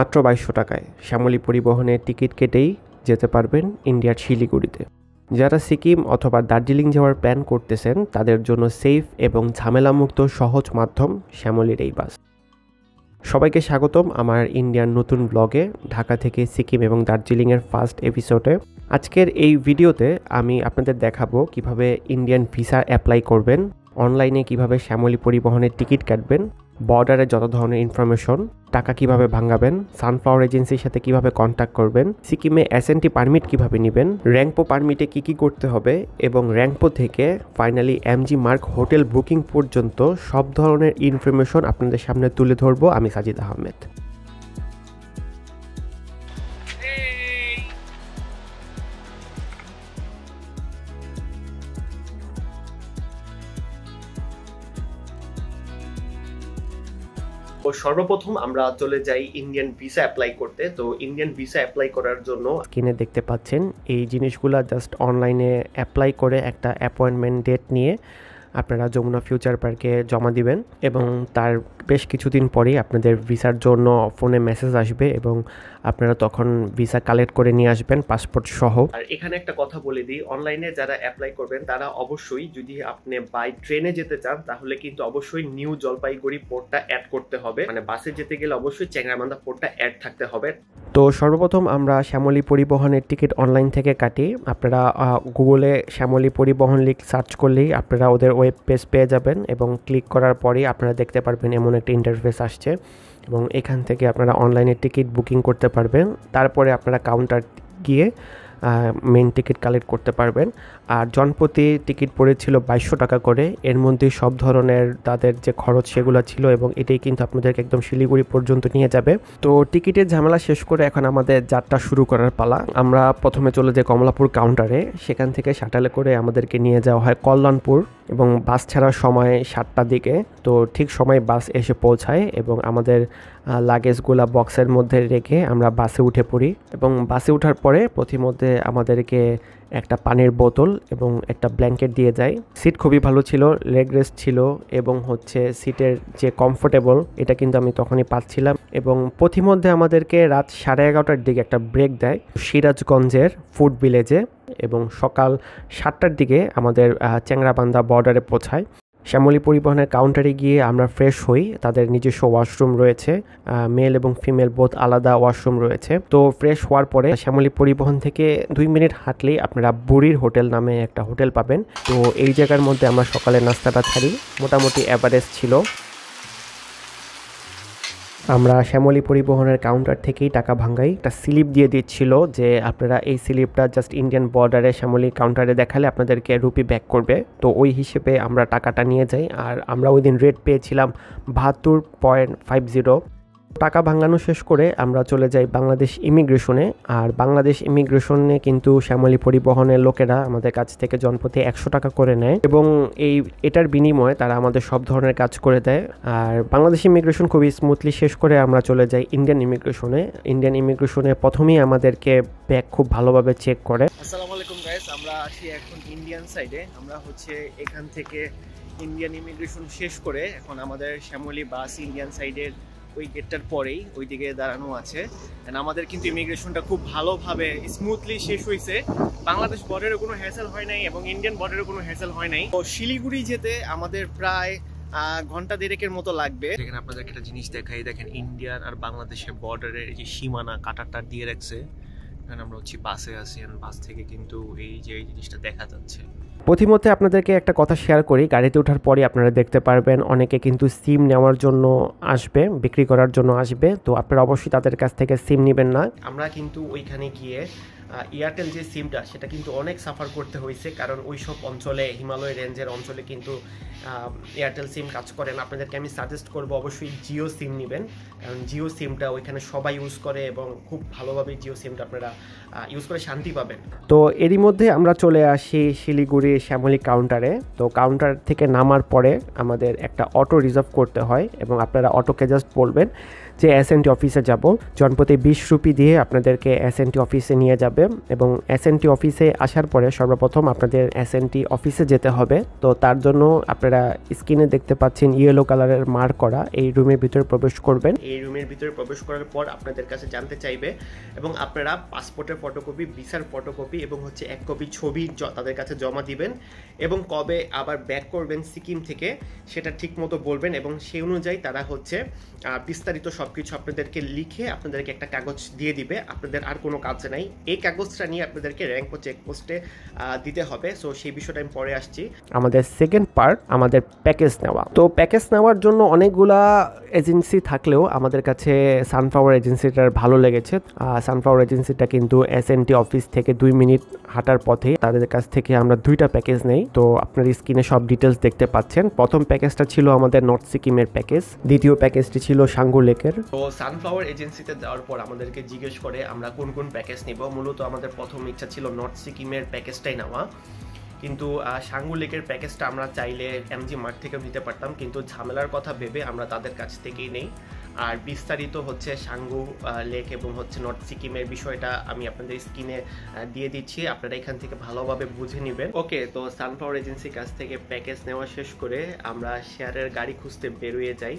মাত্র 2200 টাকায় শ্যামলী পরিবহনের টিকিট কেটেই যেতে পারবেন ইন্ডিয়ার শিলিগুড়িতে। যারা সিকিম অথবা দার্জিলিং যাওয়ার প্ল্যান করতেছেন তাদের জন্য সেফ এবং ঝামেলামুক্ত সহজ মাধ্যম শ্যামলীর এই বাস। সবাইকে স্বাগতম আমার ইন্ডিয়ান নতুন ব্লগে, ঢাকা থেকে সিকিম এবং দার্জিলিংয়ের ফার্স্ট এপিসোডে। আজকের এই ভিডিওতে আমি আপনাদের দেখাবো কিভাবে ইন্ডিয়ান ভিসা অ্যাপ্লাই করবেন, অনলাইনে কিভাবে শ্যামলী পরিবহনের টিকিট কাটবেন, বর্ডারে যত ধরনের ইনফরমেশন, টাকা কিভাবে ভাঙাবেন, সানফ্লাওয়ার এজেন্সির সাথে কিভাবে কন্ট্যাক্ট করবেন, সিকিমে এসএনটি পারমিট কিভাবে নেবেন, র্যাঙ্কপো পারমিটে কি করতে হবে এবং র্যাঙ্কপো থেকে finally MG mark hotel booking পর্যন্ত সব ধরনের ইনফরমেশন আপনাদের সামনে তুলে ধরবো আমি সাজিদ আহমেদ। সর্বপ্রথম আমরা চলে যাই ইন্ডিয়ান ভিসা অ্যাপ্লাই করতে। তো ইন্ডিয়ান ভিসা অ্যাপ্লাই করার জন্য স্ক্রিনে দেখতে পাচ্ছেন এই জিনিসগুলো জাস্ট অনলাইনে অ্যাপ্লাই করে একটা অ্যাপয়েন্টমেন্ট ডেট নিয়ে আপনারা যমুনা ফিউচার পার্কে জমা দিবেন এবং তার বেশ কিছুদিন পরেই আপনাদের ভিসার জন্য ফোনে মেসেজ আসবে এবং আপনারা তখন ভিসা কালেক্ট করে নিয়ে আসবেন পাসপোর্ট সহ। আর এখানে একটা কথা বলে দিই, অনলাইনে যারা অ্যাপ্লাই করবেন তারা অবশ্যই, যদি আপনি বাই ট্রেনে যেতে চান তাহলে কিন্তু অবশ্যই নিউ জলপাইগুড়ি পোর্টটা অ্যাড করতে হবে, মানে বাসে যেতে গেলে অবশ্যই চ্যাংরাবান্ধা পোর্টটা অ্যাড থাকতে হবে। তো সর্বপ্রথম আমরা শ্যামলী পরিবহনের টিকিট অনলাইন থেকে কাটি। আপনারা গুগলে শ্যামলী পরিবহন লিখ সার্চ করলেই আপনারা ওদের ওয়েব পেজ পেয়ে যাবেন এবং ক্লিক করার পরেই আপনারা দেখতে পারবেন এমন একটা ইন্টারফেস আসছে এবং এখান থেকে আপনারা অনলাইনে টিকিট বুকিং করতে পারবেন। তারপরে আপনারা কাউন্টার গিয়ে মেন টিকিট কালেক্ট করতে পারবেন। আর জনপ্রতি টিকিট পড়েছিল 2200 টাকা করে। এর মধ্যে সব ধরনের তাদের যে খরচ সেগুলো ছিল এবং এটাই কিন্তু আপনাদেরকে একদম শিলিগুড়ি পর্যন্ত নিয়ে যাবে। তো টিকিটের ঝামেলা শেষ করে এখন আমাদের যাত্রা শুরু করার পালা। আমরা প্রথমে চলে যাই কমলাপুর কাউন্টারে, সেখান থেকে শাটালে করে আমাদেরকে নিয়ে যাওয়া হয় কল্যাণপুর এবং বাস ছাড়ার সময় 7টার দিকে। তো ঠিক সময় বাস এসে পৌঁছায় এবং আমাদের লাগেজগুলা বক্সের মধ্যে রেখে আমরা বাসে উঠে পড়ি এবং বাসে ওঠার পরে প্রতিমধ্যে আমাদেরকে একটা পানির বোতল এবং একটা ব্ল্যাঙ্কেট দিয়ে যায়। সিট খুবই ভালো ছিল, লেগ রেস্ট ছিল এবং সিটের যে কমফোর্টেবল এটা কিন্তু আমি তখনই পাচ্ছিলাম। এবং প্রতিমধ্যে আমাদেরকে রাত 11:30টার দিকে একটা ব্রেক দেয় সিরাজগঞ্জের ফুড ভিলেজে এবং সকাল 7টার দিকে আমাদের চ্যাংরাবান্ধা বর্ডারে পৌঁছায়। শ্যামলী পরিবহনের কাউন্টারে গিয়ে আমরা ফ্রেশ হই। তাদের নিজস্ব ওয়াশরুম রয়েছে, মেল এবং ফিমেল বোথ আলাদা ওয়াশরুম রয়েছে। তো ফ্রেশ হওয়ার পরে শ্যামলী পরিবহন থেকে 2 মিনিট হাঁটলেই আপনারা বুড়ির হোটেল নামে একটা হোটেল পাবেন। তো এই জায়গার মধ্যে আমরা সকালে নাস্তাটা ছাড়ি, মোটামুটি অ্যাভারেজ ছিল। আমরা শ্যামলী পরিবহনের কাউন্টার থেকেই টাকা ভাঙাই। একটা স্লিপ দিয়ে দিচ্ছিল যে আপনারা এই স্লিপটা জাস্ট ইন্ডিয়ান বর্ডারে শ্যামলী কাউন্টারে দেখালে আপনাদেরকে রুপি ব্যাক করবে। তো ওই হিসেবে আমরা টাকাটা নিয়ে যাই। আর আমরা ওই দিন রেট পেয়েছিলাম 72.50। টাকা ভাঙানো শেষ করে আমরা চলে যাই বাংলাদেশ ইমিগ্রেশনে। আর বাংলাদেশ ইমিগ্রেশনে কিন্তু শ্যামলী পরিবহনের লোকেরা আমাদের কাছ থেকে জনপ্রতি 100 টাকা করে নেয় এবং এটার বিনিময়ে তারা আমাদের সব ধরনের কাজ করে দেয়। আর বাংলাদেশ ইমিগ্রেশন খুবই স্মুথলি শেষ করে আমরা চলে যাই ইন্ডিয়ান ইমিগ্রেশনে। ইন্ডিয়ান ইমিগ্রেশনে প্রথমেই আমাদেরকে ব্যাগ খুব ভালোভাবে চেক করে। আসসালামু আলাইকুম গাইস, আমরা আছি এখন ইন্ডিয়ান সাইডে। আমরা এখান থেকে ইন্ডিয়ান ইমিগ্রেশন শেষ করে এখন আমাদের শ্যামলী বাস ইন্ডিয়ান সাইডের ওই গেটটার পরেই ওই দিকে দাঁড়ানো আছে। আমাদের কিন্তু ইমিগ্রেশনটা খুব ভালোভাবে স্মুথলি শেষ হয়েছে। বাংলাদেশ বর্ডারে কোনো হ্যাসেল হয় নাই এবং ইন্ডিয়ান বর্ডারে কোনো হ্যাসেল হয় নাই। তো শিলিগুড়ি যেতে আমাদের প্রায় ঘন্টা দেড়েকের মতো লাগবে। এখানে আপনাদেরকে একটা জিনিস দেখাই, দেখেন ইন্ডিয়ান আর বাংলাদেশের বর্ডারের যে সীমানা কাটারটা দিয়ে রাখছে। এখানে আমরা বাসে আছি, বাস থেকে কিন্তু এই জিনিসটা দেখা যাচ্ছে। প্রতিমধ্যে আপনাদেরকে একটা কথা শেয়ার করি, গাড়িতে ওঠার পরে আপনারা দেখতে পারবেন অনেকে কিন্তু সিম নেওয়ার জন্য আসবে, বিক্রি করার জন্য আসবে। তো আপনারা অবশ্যই তাদের কাছ থেকে সিম নেবেন না। আমরা কিন্তু ওইখানে গিয়ে এয়ারটেল যে সিমটা সেটা কিন্তু অনেক সাফার করতে হয়েছে, কারণ ওই সব অঞ্চলে, হিমালয় রেঞ্জের অঞ্চলে কিন্তু এয়ারটেল সিম কাজ করে না। আপনাদেরকে আমি সাজেস্ট করবো অবশ্যই জিও সিম নেবেন, কারণ জিও সিমটা ওইখানে সবাই ইউজ করে এবং খুব ভালোভাবে জিও সিমটা আপনারা ইউজ করে শান্তি পাবেন। তো এরই মধ্যে আমরা চলে আসি শিলিগুড়ি শ্যামলী কাউন্টারে। তো কাউন্টার থেকে নামার পরে আমাদের একটা অটো রিজার্ভ করতে হয় এবং আপনারা অটোকে জাস্ট বলবেন যে এসএনটি অফিসে যাব, জনপ্রতি 20 রুপি দিয়ে আপনাদেরকে এসএনটি অফিসে নিয়ে যাবে এবং এসএনটি অফিসে আসার পরে সর্বপ্রথম আপনাদের এসএনটি অফিসে যেতে হবে। তো তার জন্য আপনারা স্ক্রিনে দেখতে পাচ্ছেন ইয়েলো কালারের মার্ক করা এই রুমের ভিতরে প্রবেশ করবেন। এই রুমের ভিতরে প্রবেশ করার পর আপনাদের কাছে জানতে চাইবে এবং আপনারা পাসপোর্টের ফটোকপি, ভিসার ফটোকপি এবং হচ্ছে 1 কপি ছবি তাদের কাছে জমা দিবেন এবং কবে আবার ব্যাক করবেন সিকিম থেকে সেটা ঠিক মতো বলবেন এবং সেই অনুযায়ী তারা হচ্ছে বিস্তারিত সব কিছু আপনাদেরকে লিখে আপনাদেরকে একটা কাগজ দিয়ে দিবে। আপনাদের আর কোনো কাজ নাই, এই কাগজটা নিয়ে আপনাদেরকে র্যাঙ্কো চেকপোস্টে দিতে হবে। সো সেই বিষয়টা আমি পরে আসছি। আমাদের সেকেন্ড পার্ট আমাদের প্যাকেজ নেওয়া। তো প্যাকেজ নেওয়ার জন্য অনেকগুলা এজেন্সি থাকলেও আমাদের কাছে সানফ্লাওয়ার এজেন্সিটার ভালো লেগেছে। সানফ্লাওয়ার এজেন্সিটা কিন্তু এসএনটি অফিস থেকে 2 মিনিট হাঁটার পথে। তাদের কাছ থেকে আমরা 2টা প্যাকেজ নেই। তো আপনার স্ক্রিনে সব ডিটেলস দেখতে পাচ্ছেন। প্রথম প্যাকেজটা ছিল আমাদের নর্থ সিকিমের প্যাকেজ, দ্বিতীয় প্যাকেজটি ছিল সাঙ্গু লেকের। তো সানফ্লাওয়ার এজেন্সিতে যাওয়ার পর আমাদেরকে জিজ্ঞেস করে আমরা কোন কোন প্যাকেজ নিব। মূলত আমাদের প্রথম ইচ্ছা ছিল নর্থ সিকিমের প্যাকেজটাই নেওয়া, কিন্তু সাঙ্গু লেকের প্যাকেজটা আমরা চাইলে এমজি মার্ট থেকেও নিতে পারতাম, কিন্তু ঝামেলার কথা ভেবে আমরা তাদের কাছ থেকেই নেই। আর বিস্তারিত হচ্ছে সাঙ্গু লেক এবং হচ্ছে নর্থ সিকিমের বিষয়টা আমি আপনাদের স্ক্রিনে দিয়ে দিচ্ছি, আপনারা এখান থেকে ভালোভাবে বুঝে নেবেন। ওকে, তো সানফ্লাওয়ার এজেন্সির কাছ থেকে প্যাকেজ নেওয়া শেষ করে আমরা শেয়ারের গাড়ি খুঁজতে বেরিয়ে যাই।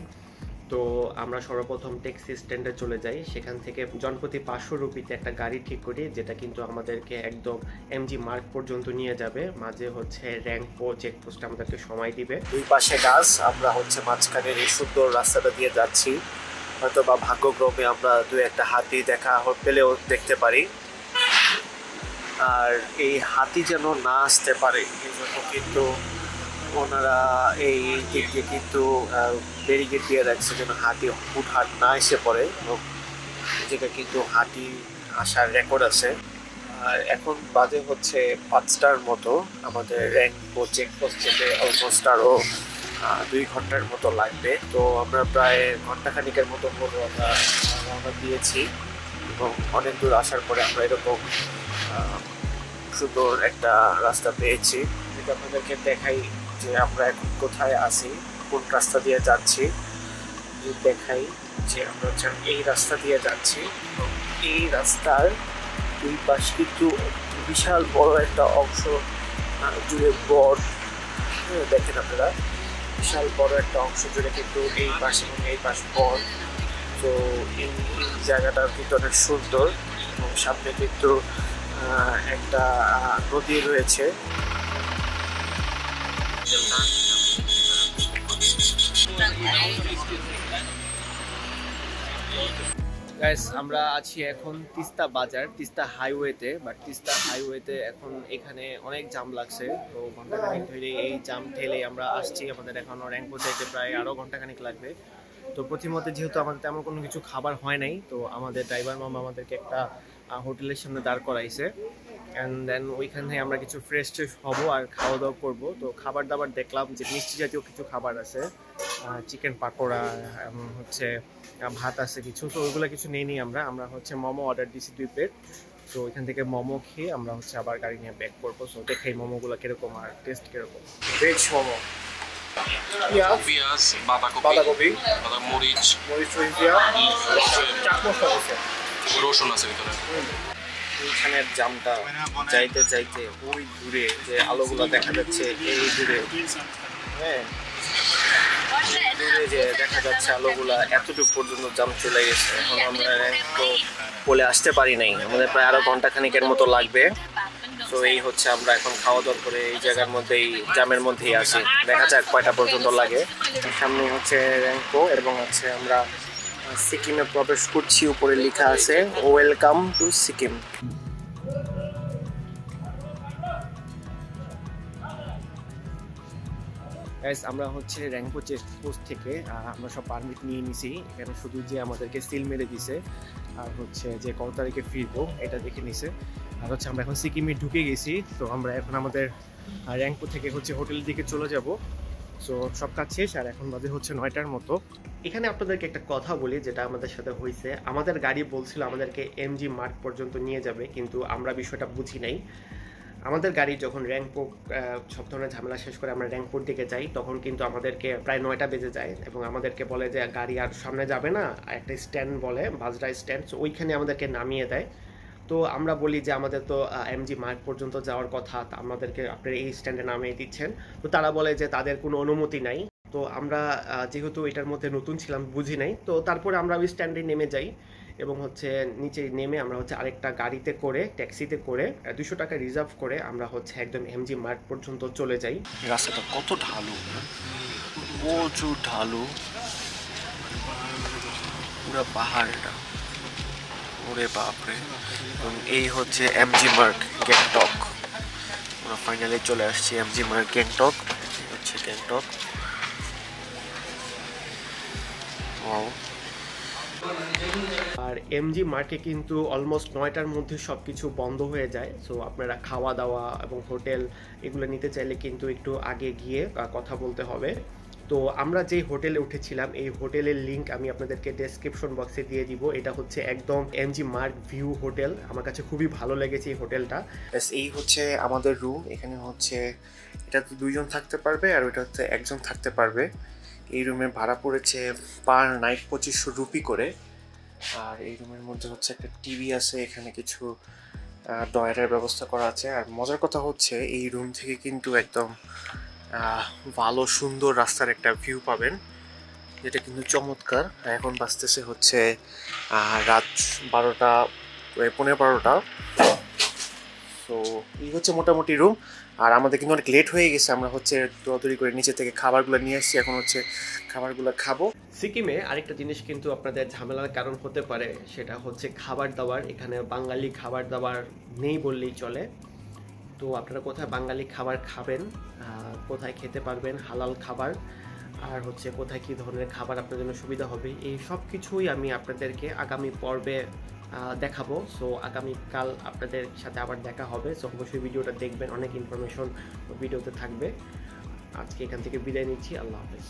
তো আমরা সর্বপ্রথম ট্যাক্সি স্ট্যান্ডে চলে যাই, সেখান থেকে জনপ্রতি 500 রুপিতে একটা গাড়ি ঠিক করি, যেটা কিন্তু আমাদেরকে একদম এমজি মার্ক পর্যন্ত নিয়ে যাবে। মাঝে হচ্ছে র্যাঙ্কো চেকপোস্ট আমাদেরকে সময় দিবে। দুই পাশে গাছ, আমরা হচ্ছে মাঝখানের এই সুন্দর রাস্তাটা দিয়ে যাচ্ছি। হয়তো বা ভাগ্যক্রমে আমরা 2-1টা হাতি দেখা পেলেও দেখতে পারি। আর এই হাতি যেন না আসতে পারে এই জন্য কিন্তু ওনারা এই দিক দিয়ে কিন্তু ব্যারিকেড দিয়ে রাখছে যেন হাতি হুটহাট না এসে পড়ে, যেটা কিন্তু হাতি আসার রেকর্ড আছে। আর এখন বাজে হচ্ছে 5টার মতো, আমাদের র্যাঙ্কো চেকপোস্ট যেতে অলমোস্ট আরও 2 ঘন্টার মতো লাগবে। তো আমরা প্রায় ঘন্টাখানিকের মতো আমরা রওনা দিয়েছি এবং অনেক দূর আসার পরে আমরা এরকম সুন্দর একটা রাস্তা পেয়েছি, যেটা আপনাদেরকে দেখাই যে আমরা এখন কোথায় আছি, কোন রাস্তা দিয়ে যাচ্ছি। দেখাই যে আমরা এই রাস্তা দিয়ে যাচ্ছি এবং এই রাস্তার দুই পাশ কিন্তু বিশাল বড় একটা অংশ জুড়ে বট, দেখেন আপনারা বিশাল বড় একটা অংশ জুড়ে কিন্তু এই পাশ এবং এই পাশ বট। তো এই জায়গাটা কিন্তু অনেক সুন্দর এবং সামনে কিন্তু একটা নদী রয়েছে। গাইস, আমরা আছি এখন তিস্তা বাজার, তিস্তা হাইওয়েতে। বাট তিস্তা হাইওয়েতে এখন এখানে অনেক জাম লাগছে, তো ঘন্টাখানিক ধরে এই জাম ঠেলে আমরা আসছি। আমাদের এখনও র্যাঙ্কো যাইতে প্রায় আরও ঘন্টাখানিক লাগবে। তো প্রতিমধ্যে যেহেতু আমাদের তেমন কোনো কিছু খাবার হয় নাই, তো আমাদের ড্রাইভার মামা আমাদেরকে একটা হোটেলের সামনে দাঁড় করাইছে। অ্যান্ড দেন ওইখানে আমরা কিছু ফ্রেশ ট্রেশ হবো আর খাওয়া দাওয়া করবো। তো খাবার দাবার দেখলাম যে মিষ্টি জাতীয় কিছু খাবার আছে, চিকেন পাকোড়া, হচ্ছে ভাত আছে কিছু। তো ওইগুলো কিছু নেই আমরা হচ্ছে মোমো অর্ডার দিয়েছি 2 প্লেট। তো ওইখান থেকে মোমো খেয়ে আমরা হচ্ছে আবার গাড়ি নিয়ে ব্যাক করবো। সো দেখাই মোমোগুলো কিরকম আর টেস্ট কিরকম। ভেজ মোমো, পেঁয়াজ, বাঁধাকপি, মরিচ, রসুন আছে ভিতরে। এইখানের জামটা যাইতে যাইতে ওই দূরে যে আলোগুলো দেখা যাচ্ছে, এই দূরে, হ্যাঁ দূরে যে দেখা যাচ্ছে আলোগুলা, এতটুকু পর্যন্ত জাম চলে গেছে। এখন আমরা তো বলে আসতে পারি নাই, আমাদের প্রায় আরো ঘন্টাখানিকের মতো লাগবে। তো এই হচ্ছে আমরা এখন খাওয়া দাওয়া করে এই জায়গার মধ্যেই জামের মধ্যেই আছি, দেখা যাক কয়টা পর্যন্ত লাগে। সামনে হচ্ছে র্যাঙ্কো এবং হচ্ছে আমরা সিকিমে প্রবেশ করছি। উপরে লেখা আছে ওয়েলকাম টু সিকিম। আমরা হচ্ছে র্যাঙ্কো চেকপোস্ট থেকে আমরা সব পারমিট নিয়ে নিছি। এখানে শুধু যে আমাদেরকে সিল মেরে দিছে আর হচ্ছে যে কত তারিখে ফিরবো এটা দেখে নিছে। আর হচ্ছে আমরা এখন সিকিমে ঢুকে গেছি। তো আমরা এখন আমাদের র্যাঙ্কো থেকে হচ্ছে হোটেলের দিকে চলে যাব। সো সব কাজ শেষ আর এখন বাজে হচ্ছে 9টার মতো। এখানে আপনাদেরকে একটা কথা বলি যেটা আমাদের সাথে হয়েছে। আমাদের গাড়ি বলছিল আমাদেরকে এমজি মার্ট পর্যন্ত নিয়ে যাবে, কিন্তু আমরা বিষয়টা বুঝি নাই। আমাদের গাড়ি যখন র্যাংপুর সব ধরনের ঝামেলা শেষ করে আমরা র্যাংপুর দিকে যাই, তখন কিন্তু আমাদেরকে প্রায় 9টা বেজে যায় এবং আমাদেরকে বলে যে গাড়ি আর সামনে যাবে না, একটা স্ট্যান্ড বলে বাজরা স্ট্যান্ড, ওইখানে আমাদেরকে নামিয়ে দেয়। তো আমরা বলি যে আমাদের তো এমজি মার্ক পর্যন্ত যাওয়ার কথা, আমাদেরকে আপনারা এই স্ট্যান্ডে নামিয়ে দিচ্ছেন। তো তারা বলে যে তাদের কোনো অনুমতি নাই। তো আমরা যেহেতু এটার মধ্যে নতুন ছিলাম, বুঝি নাই, তো তারপরে আমরা ওই স্ট্যান্ডে নেমে যাই এবং হচ্ছে নিচে নেমে আমরা হচ্ছে আরেকটা গাড়িতে করে, ট্যাক্সিতে করে 200 টাকা রিজার্ভ করে আমরা হচ্ছে একদম এমজি মার্ক পর্যন্ত চলে যাই। রাস্তাটা কত ঢালু, প্রচুর ঢালু, পুরো পাহাড় এটা, ওরে বাপরে। এবং এই হচ্ছে এমজি মার্ক গ্যাংটক। আমরা ফাইনালি চলে আসছি এমজি মার্ক গ্যাংটক। হচ্ছে গ্যাংটক। ওয়াও। আর এমজি মার্কে কিন্তু অলমোস্ট 9টার মধ্যে সব কিছু বন্ধ হয়ে যায়। সো আপনারা খাওয়া দাওয়া এবং হোটেল এগুলো নিতে চাইলে কিন্তু একটু আগে গিয়ে কথা বলতে হবে। তো আমরা যেই হোটেলে উঠেছিলাম, এই হোটেলের লিঙ্ক আমি আপনাদেরকে ডেসক্রিপশন বক্সে দিয়ে দিব। এটা হচ্ছে একদম এমজি মার্ক ভিউ হোটেল। আমার কাছে খুবই ভালো লেগেছে এই হোটেলটা। এই হচ্ছে আমাদের রুম। এখানে হচ্ছে এটা তো 2 জন থাকতে পারবে আর ওইটা হচ্ছে 1 জন থাকতে পারবে। এই রুমের ভাড়া পড়েছে পার নাইট 2500 রুপি করে। আর এই রুমের মধ্যে হচ্ছে একটা টিভি আছে, এখানে কিছু ডয়ারের ব্যবস্থা করা আছে। আর মজার কথা হচ্ছে এই রুম থেকে কিন্তু একদম ভালো সুন্দর রাস্তার একটা ভিউ পাবেন, যেটা কিন্তু চমৎকার। এখন বাজতেছে হচ্ছে রাত 12টা, 12:15। তো এই হচ্ছে মোটামুটি রুম। আর আমাদের কিন্তু অনেক লেট হয়ে গেছে, আমরা হচ্ছে দৌড়াদৌড়ি করে নিচে থেকে খাবারগুলো নিয়ে আসছি, এখন হচ্ছে খাবারগুলো খাবো। সিকিমে আরেকটা জিনিস কিন্তু আপনাদের ঝামেলার কারণ হতে পারে, সেটা হচ্ছে খাবার দাবার। এখানে বাঙালি খাবার দাবার নেই বললেই চলে। তো আপনারা কোথায় বাঙালি খাবার খাবেন, কোথায় খেতে পারবেন হালাল খাবার, আর হচ্ছে কোথায় কী ধরনের খাবার আপনার জন্য সুবিধা হবে, এই সব কিছুই আমি আপনাদেরকে আগামী পর্বে দেখাবো। সো আগামীকাল আপনাদের সাথে আবার দেখা হবে। সো অবশ্যই ভিডিওটা দেখবেন, অনেক ইনফরমেশন ভিডিওতে থাকবে। আজকে এখান থেকে বিদায় নিচ্ছি, আল্লাহ হাফেজ।